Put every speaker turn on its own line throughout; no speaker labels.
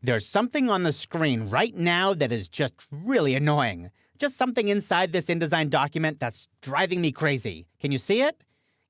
There's something on the screen right now that is just really annoying. Just something inside this InDesign document that's driving me crazy. Can you see it?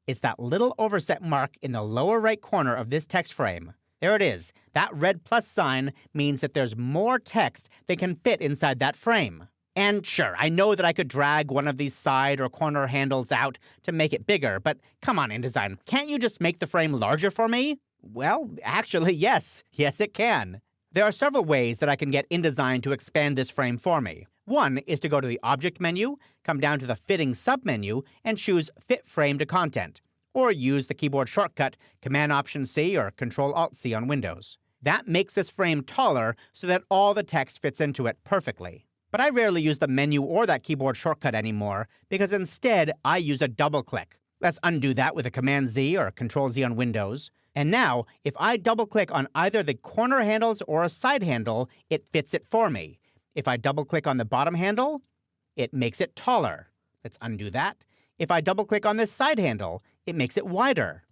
It's that little overset mark in the lower right corner of this text frame. There it is. That red plus sign means that there's more text than can fit inside that frame. And sure, I know that I could drag one of these side or corner handles out to make it bigger, but come on, InDesign, can't you just make the frame larger for me? Well, actually, yes. Yes, it can. There are several ways that I can get InDesign to expand this frame for me. One is to go to the Object menu, come down to the Fitting submenu, and choose Fit Frame to Content, or use the keyboard shortcut Command-Option-C or Control-Alt-C on Windows. That makes this frame taller so that all the text fits into it perfectly. But I rarely use the menu or that keyboard shortcut anymore because instead I use a double-click. Let's undo that with a Command-Z or Control-Z on Windows. And now, if I double-click on either the corner handles or a side handle, it fits it for me. If I double-click on the bottom handle, it makes it taller. Let's undo that. If I double-click on this side handle, it makes it wider.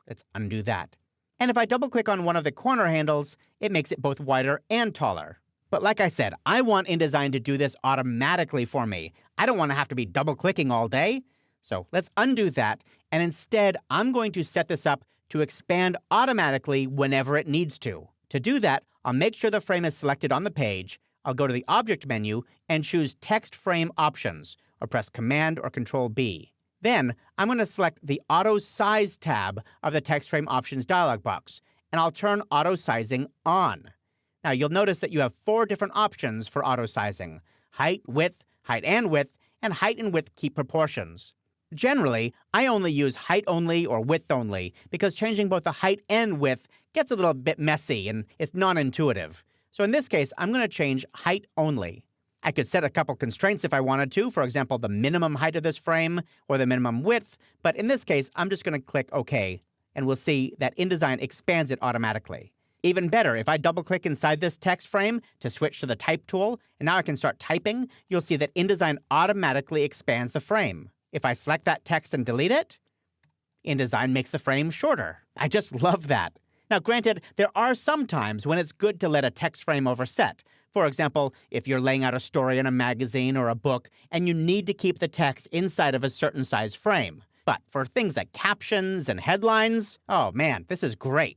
Let's undo that. And if I double-click on one of the corner handles, it makes it both wider and taller. But like I said, I want InDesign to do this automatically for me. I don't want to have to be double-clicking all day. So let's undo that, and instead, I'm going to set this up to expand automatically whenever it needs to. To do that, I'll make sure the frame is selected on the page, I'll go to the Object menu and choose Text Frame Options, or press Command or Control-B. Then, I'm going to select the Auto Size tab of the Text Frame Options dialog box, and I'll turn Auto Sizing on. Now, you'll notice that you have 4 different options for auto sizing: height and width, and height and width keep proportions. Generally, I only use height only or width only because changing both the height and width gets a little bit messy and it's non-intuitive. So in this case, I'm going to change height only. I could set a couple constraints if I wanted to, for example, the minimum height of this frame or the minimum width, but in this case, I'm just going to click OK, and we'll see that InDesign expands it automatically. Even better, if I double-click inside this text frame to switch to the Type tool, and now I can start typing, you'll see that InDesign automatically expands the frame. If I select that text and delete it, InDesign makes the frame shorter. I just love that. Now, granted, there are some times when it's good to let a text frame overset. For example, if you're laying out a story in a magazine or a book and you need to keep the text inside of a certain size frame. But for things like captions and headlines, oh man, this is great.